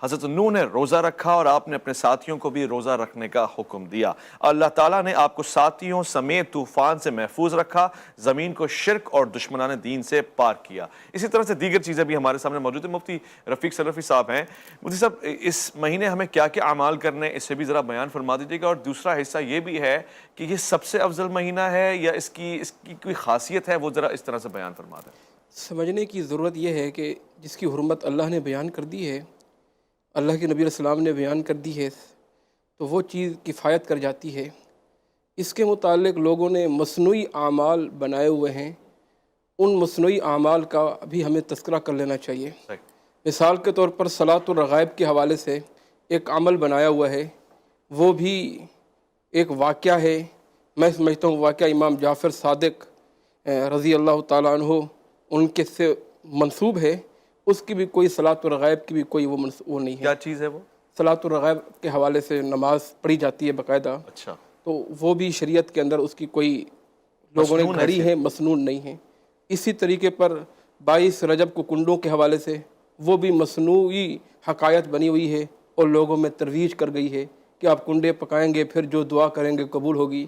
حضرت نوح نے روزہ رکھا اور آپ نے اپنے ساتھیوں کو بھی روزہ رکھنے کا حکم دیا۔ اللہ تعالیٰ نے آپ کو ساتھیوں سمیت طوفان سے محفوظ رکھا، زمین کو شرک اور دشمنان دین سے پار کیا۔ اسی طرح سے دیگر چیزیں بھی ہمارے سامنے موجود ہیں۔ مفتی رفیق سلفی صاحب ہیں۔ مفتی صاحب، اس مہینے ہمیں کیا کیا اعمال کرنے ہیں، اس سے بھی ذرا بیان فرما دیجیے گا۔ اور دوسرا حصہ یہ بھی ہے کہ یہ سب سے افضل مہینہ ہے یا اس کی کوئی خاصیت ہے، وہ ذرا اس طرح سے بیان فرما دیں۔ سمجھنے کی ضرورت یہ ہے کہ جس کی حرمت اللہ نے بیان کر دی ہے، اللہ کے نبی علیہ السلام نے بیان کر دی ہے، تو وہ چیز کفایت کر جاتی ہے۔ اس کے متعلق لوگوں نے مصنوعی اعمال بنائے ہوئے ہیں، ان مصنوعی اعمال کا بھی ہمیں تذکرہ کر لینا چاہیے۔ مثال کے طور پر صلاۃ الرغائب کے حوالے سے ایک عمل بنایا ہوا ہے، وہ بھی ایک واقعہ ہے۔ میں سمجھتا ہوں واقعہ امام جعفر صادق رضی اللہ تعالیٰ عنہ ان کے سے منسوب ہے۔ اس کی بھی کوئی صلاۃ الرغائب کی بھی کوئی وہ نہیں ہے۔ کیا چیز ہے وہ؟ صلاۃ الرغائب کے حوالے سے نماز پڑھی جاتی ہے باقاعدہ۔ اچھا، تو وہ بھی شریعت کے اندر اس کی کوئی لوگوں نے گھڑی ہے، مسنون نہیں ہے۔ اسی طریقے پر 22 رجب کو کنڈوں کے حوالے سے وہ بھی مصنوعی حکایت بنی ہوئی ہے اور لوگوں میں ترویج کر گئی ہے کہ آپ کنڈے پکائیں گے پھر جو دعا کریں گے قبول ہوگی۔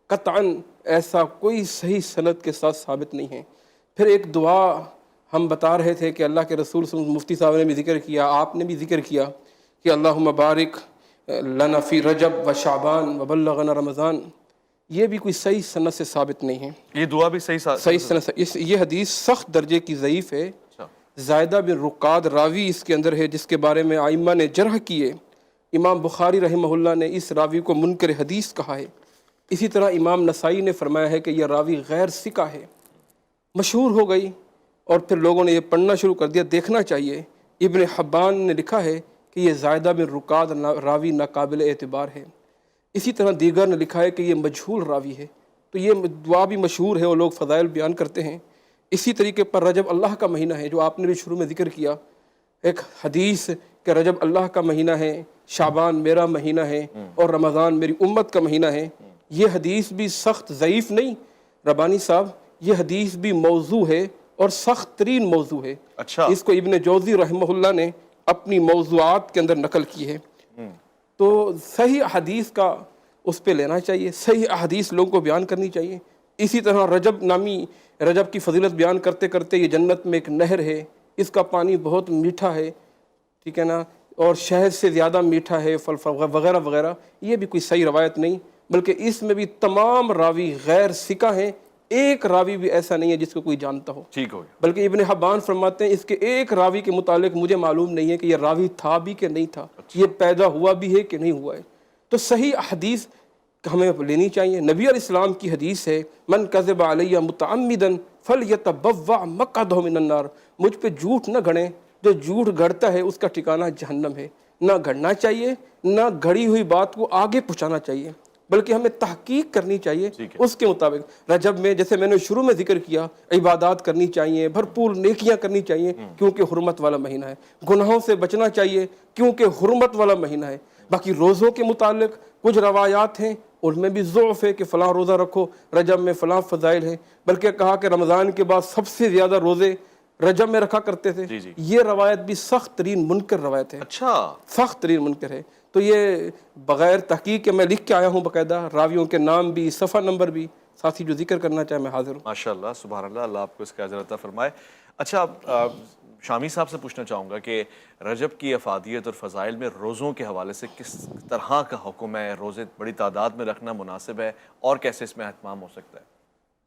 قطعاً ایسا کوئی صحیح سند کے ساتھ ثابت نہیں ہے۔ پھر ایک دعا ہم بتا رہے تھے کہ اللہ کے رسول صلی اللہ علیہ وسلم، مفتی صاحب نے بھی ذکر کیا، آپ نے بھی ذکر کیا کہ اللہم بارک لنا فی رجب و شعبان و بلغنا رمضان۔ یہ بھی کوئی صحیح سند سے ثابت نہیں ہے۔ یہ دعا بھی صحیح سند سے یہ حدیث سخت درجے کی ضعیف ہے۔ زائدہ بن رقاد راوی اس کے اندر ہے، جس کے بارے میں ائمہ نے جرح کیے۔ امام بخاری رحمہ اللہ نے اس راوی کو منکر حدیث کہا ہے۔ اسی طرح امام نسائی نے فرمایا ہے کہ یہ راوی غیر ثقہ ہے۔ مشہور ہو گئی اور پھر لوگوں نے یہ پڑھنا شروع کر دیا۔ دیکھنا چاہیے، ابن حبان نے لکھا ہے کہ یہ زائدہ بن رقاد راوی ناقابل اعتبار ہے۔ اسی طرح دیگر نے لکھا ہے کہ یہ مجہول راوی ہے۔ تو یہ دعا بھی مشہور ہے اور لوگ فضائل بیان کرتے ہیں۔ اسی طریقے پر رجب اللہ کا مہینہ ہے، جو آپ نے بھی شروع میں ذکر کیا، ایک حدیث کہ رجب اللہ کا مہینہ ہے، شعبان میرا مہینہ ہے اور رمضان میری امت کا مہینہ ہے۔ یہ حدیث بھی سخت ضعیف نہیں ربانی صاحب، یہ حدیث بھی موضوع ہے اور سخت ترین موضوع ہے۔ اچھا، اس کو ابن جوزی رحمہ اللہ نے اپنی موضوعات کے اندر نقل کی ہے۔ تو صحیح حدیث کا اس پہ لینا چاہیے، صحیح احادیث لوگوں کو بیان کرنی چاہیے۔ اسی طرح رجب کی فضیلت بیان کرتے کرتے یہ جنت میں ایک نہر ہے، اس کا پانی بہت میٹھا ہے، ٹھیک ہے نا، اور شہد سے زیادہ میٹھا ہے، وغیرہ وغیرہ۔ یہ بھی کوئی صحیح روایت نہیں، بلکہ اس میں بھی تمام راوی غیر ثقہ ہیں۔ ایک راوی بھی ایسا نہیں ہے جس کو کوئی جانتا ہو۔ ٹھیک ہو گیا۔ بلکہ ابن حبان فرماتے ہیں اس کے ایک راوی کے متعلق مجھے معلوم نہیں ہے کہ یہ راوی تھا بھی کہ نہیں تھا، یہ پیدا ہوا بھی ہے کہ نہیں ہوا ہے۔ تو صحیح حدیث ہمیں لینی چاہیے۔ نبی علیہ السلام کی حدیث ہے، من کذب علیہ متعمدا فلیتبوأ مقعدہ من النار۔ مجھ پہ جھوٹ نہ گھڑیں، جو جھوٹ گھڑتا ہے اس کا ٹھکانہ جہنم ہے۔ نہ گھڑنا چاہیے، نہ گھڑی ہوئی بات کو آگے پہنچانا چاہیے، بلکہ ہمیں تحقیق کرنی چاہیے اس کے مطابق۔ رجب میں جیسے میں نے شروع میں ذکر کیا، عبادات کرنی چاہیے، بھرپور نیکیاں کرنی چاہیے کیونکہ حرمت والا مہینہ ہے۔ گناہوں سے بچنا چاہیے کیونکہ حرمت والا مہینہ ہے۔ باقی روزوں کے متعلق کچھ روایات ہیں، ان میں بھی ضعف ہے کہ فلاں روزہ رکھو، رجب میں فلاں فضائل ہے، بلکہ کہا کہ رمضان کے بعد سب سے زیادہ روزے رجب میں رکھا کرتے تھے۔ یہ روایت بھی سخت ترین منکر روایت ہے۔ اچھا، سخت ترین منکر ہے۔ تو یہ بغیر تحقیق کے میں لکھ کے آیا ہوں، باقاعدہ راویوں کے نام بھی، صفحہ نمبر بھی، ساتھی جو ذکر کرنا چاہے میں حاضر ہوں۔ ماشاءاللہ، سبحان اللہ، اللہ آپ کو اس کا اجر عطا فرمائے۔ اچھا، شامی صاحب سے پوچھنا چاہوں گا کہ رجب کی افادیت اور فضائل میں روزوں کے حوالے سے کس طرح کا حکم ہے؟ روزے بڑی تعداد میں رکھنا مناسب ہے اور کیسے اس میں اہتمام ہو سکتا ہے؟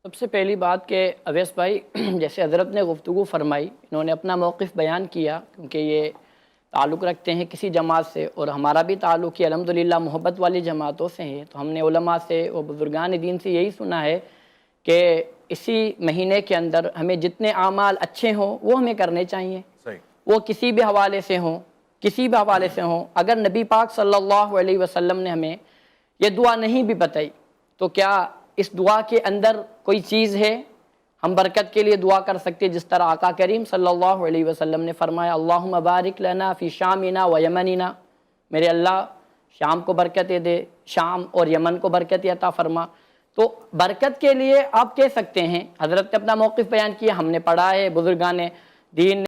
سب سے پہلی بات کہ اویس بھائی، جیسے حضرت نے گفتگو فرمائی، انہوں نے اپنا موقف بیان کیا، کیونکہ یہ تعلق رکھتے ہیں کسی جماعت سے، اور ہمارا بھی تعلق ہے الحمدللہ محبت والی جماعتوں سے ہے۔ تو ہم نے علماء سے اور بزرگان دین سے یہی سنا ہے کہ اسی مہینے کے اندر ہمیں جتنے اعمال اچھے ہوں وہ ہمیں کرنے چاہیے، وہ کسی بھی حوالے سے ہوں۔ اگر نبی پاک صلی اللہ علیہ وسلم نے ہمیں یہ دعا نہیں بھی بتائی تو کیا اس دعا کے اندر کوئی چیز ہے؟ ہم برکت کے لیے دعا کر سکتے، جس طرح آقا کریم صلی اللہ علیہ وسلم نے فرمایا اللہم بارک لنا فی شامنا و یمننا، میرے اللہ شام کو برکت دے، شام اور یمن کو برکت عطا فرما۔ تو برکت کے لیے آپ کہہ سکتے ہیں، حضرت نے اپنا موقف بیان کیا، ہم نے پڑھا ہے، بزرگان دین